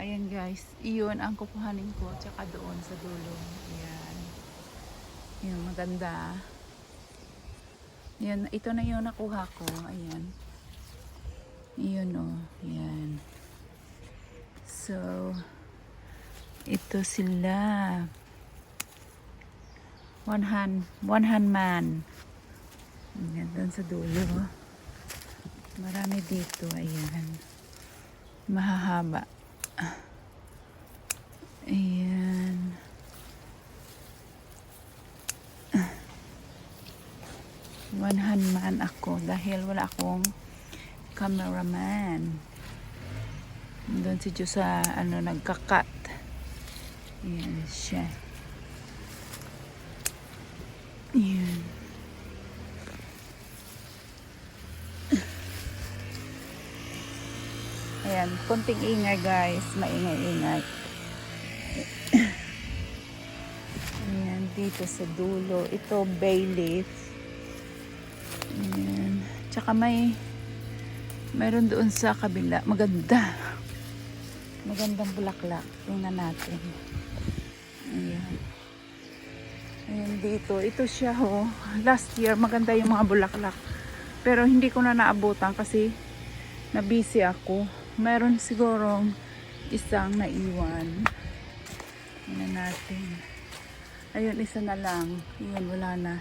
Ayan guys, iyon ang kukuhanin ko tsaka doon sa dulo. Ayan. Yan, maganda. Yan, ito na yung nakuha ko. Ayan. Iyon oh. Ayan. So, ito sila. One hand man. Ayan, doon sa dulo. Marami dito. Ayan. Mahahaba. Ayan. One hand man ako dahil wala akong cameraman. Doon si Diyos sa nagkakat. Ayan siya. Ayan. Ayan, konting ingay guys, maingay-ingay. Ayan, dito sa dulo. Ito, bay leaf. Ayan. Tsaka mayroon doon sa kabila. Maganda. Magandang bulaklak. Tingnan natin. Ayan. Ayan dito. Ito siya ho. Last year, maganda yung mga bulaklak. Pero hindi ko na naabutan kasi na-busy ako. Meron sigurong isang naiwan. Tingnan natin. Ayun, isa na lang. Ayun, wala na.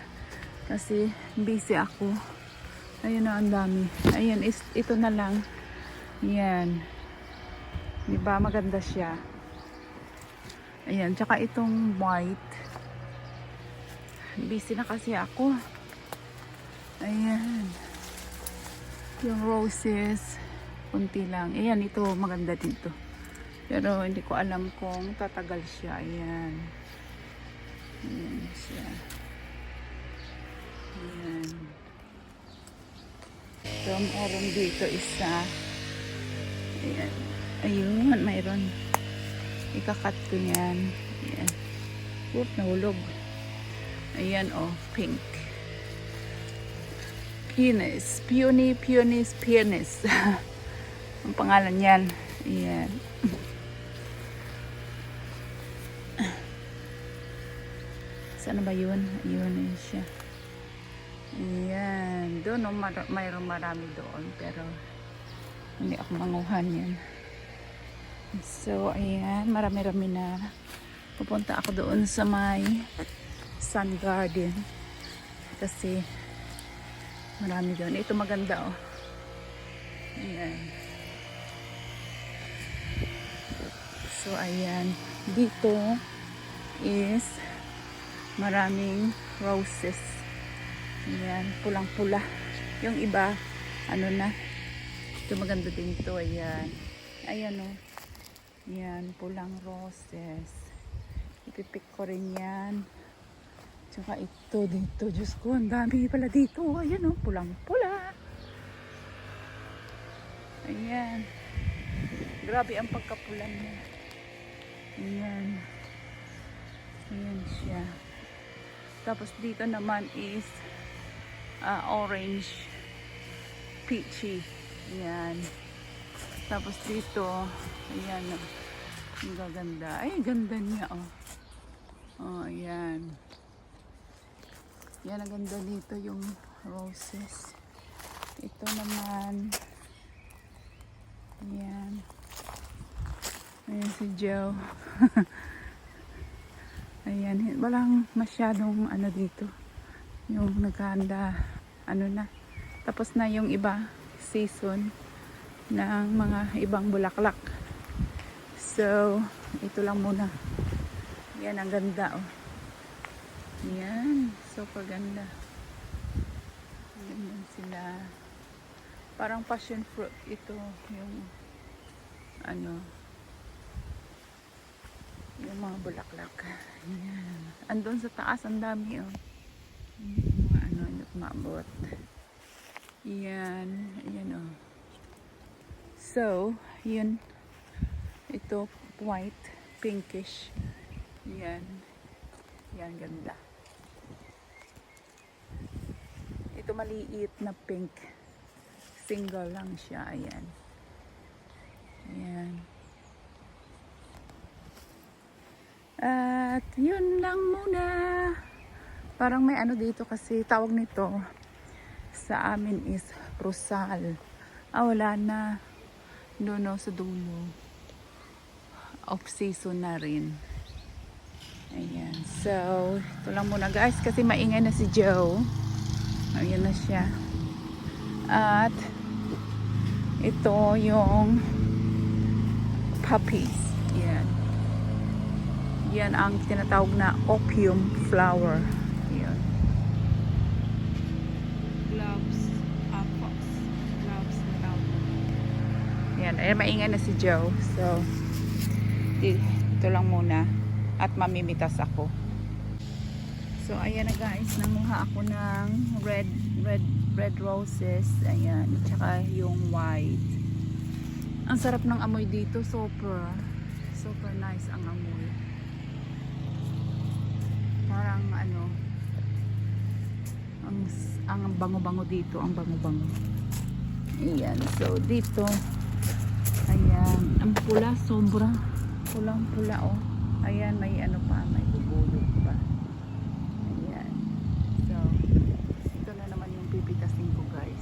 Kasi busy ako. Ayun na, ang dami. Ayun, ito na lang. Yan. Diba? Maganda siya. Ayan, tsaka itong white. Busy na kasi ako. Ayan. Yung roses. Kunti lang. Ayan, ito maganda dito. Pero hindi ko alam kung tatagal siya. Ayan. Ayan siya. Ayan. So, meron dito isa. Ayan. Ayun, mayroon. Ikakat ko yan. Ayan. Oop, nahulog. Ayan, oh, pink. Peonies. Peonies. Ang pangalan yan. Ayan. Saan ba yun? Ayun siya. Ayan. Doon, mayroong marami doon. Pero, hindi ako manguhan yan. So, ayan. Marami-rami na. Pupunta ako doon sa may sun garden. Kasi, marami doon. Ito maganda, oh. Ayan. So, ayan. Dito is maraming roses. Ayan, pulang-pula. Yung iba, na. Ito maganda din to. Ayan. Ayan, oh. Ayan, pulang roses. Ipipik ko rin yan. Tsaka ito dito. Diyos ko, ang dami pala dito. Ayan, oh. Pulang-pula. Ayan. Grabe ang pagkapulan niya. Ayan. Ayan siya. Tapos dito naman is orange, peachy. Ayan. Tapos dito, ayan. Ang gaganda. Ay, ganda niya, oh. Oh, ayan. Yan, ang ganda dito yung roses. Ito naman. Ayan. Ayan si Joe. Ayan, walang masyadong dito. Yung naghahanda, na. Tapos na yung iba, season ng mga ibang bulaklak. So, ito lang muna. Yan, ang ganda, oh. Yan, super ganda. Ganyan sila. Parang passion fruit ito, yung yung mga bulaklak. Ayan. Andun sa taas, ang dami, oh. Yung mga hindi maabot. Ayan. Ayan, oh. So, yun. Ito, white, pinkish. Ayan. Ayan, ganda. Ito, maliit na pink. Single lang siya. Ayan. Ayan. At yun lang muna. Parang may ano dito kasi tawag nito sa amin is Rosal. Wala na. Doon sa dulo. Off season na rin. Ayan. So, ito lang muna guys kasi maingay na si Joe. Ayan na siya. At ito yung puppies. Yan. Yan ang tinatawag na opium flower. Yan. Gloves. Fox. Gloves. Yan. Ayan, maingay na si Joe. So, ito lang muna. At mamimitas ako. So, ayan na guys. Nanguha ako ng red roses. Ayan. Tsaka yung white. Ang sarap ng amoy dito. Super nice ang amoy. Parang ano, ang bango-bango dito. Ang bango-bango. Ayan. So, dito. Ayan. Ang pula. Sobra. Pulang-pula oh. Ayan. May ano pa. May bubulog pa. Ayan. So, ito na naman yung pipitasin ko guys.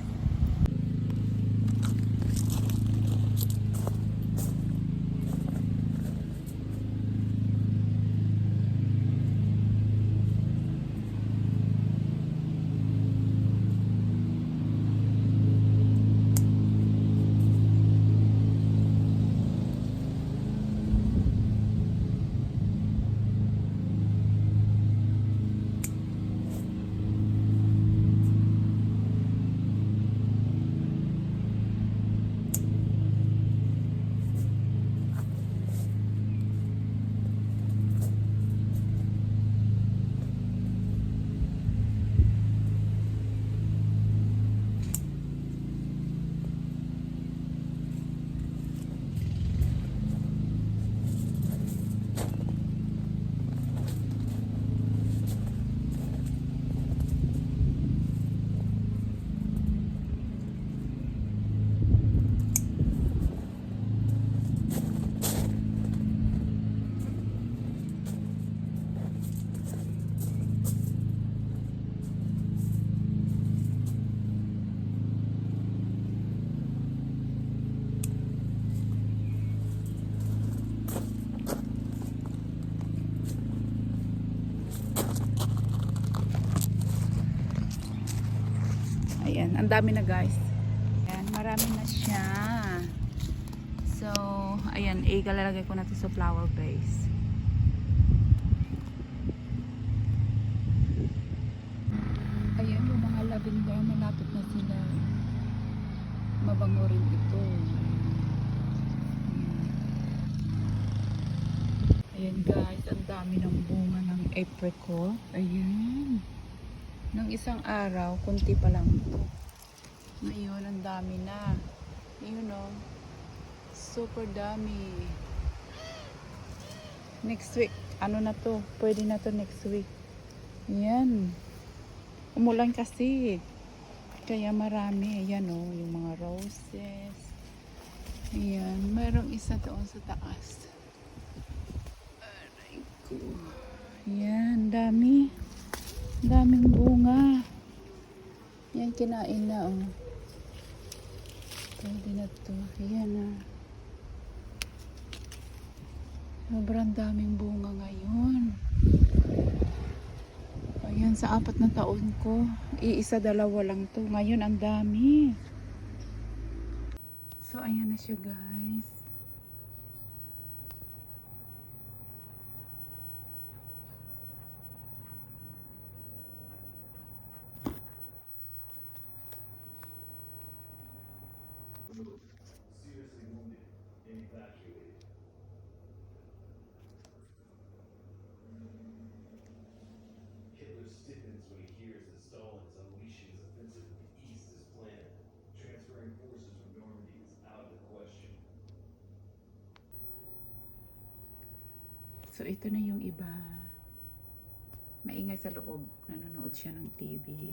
Ayan, ang dami na guys. Ayan, marami na siya. So, ayan, igalalagay ko na ito sa flower vase. Ayan, yung mga lavender, malapit na sila. Mabango rin ito. Ayan guys, ang dami ng bunga ng apricot. Ayan. Nung isang araw, kunti pa lang ito. Ngayon, ang dami na. Yun o. Super dami. Next week, ano na to? Pwede na to next week. Yan. Umulan kasi. Kaya marami. Ayan o, yung mga roses. Ayan. Mayroong isa doon sa taas. Aray ko. Ayan, dami. Daming bunga. Yan, kinain na oh. Pwede na to. Ayan na. Sobrang daming bunga ngayon. Ayan, sa 4 na taon ko. Iisa, dalawa lang to. Ngayon, ang dami. So, ayan na siya guys. Seriously wounded and evacuated. Hitler stiffens when he hears that Stalin is unleashing his offensive in the east as planned. Transferring forces from Normandy is out of the question. So, ito na yung iba. Maingay sa loob. Nanonood siya ng TV.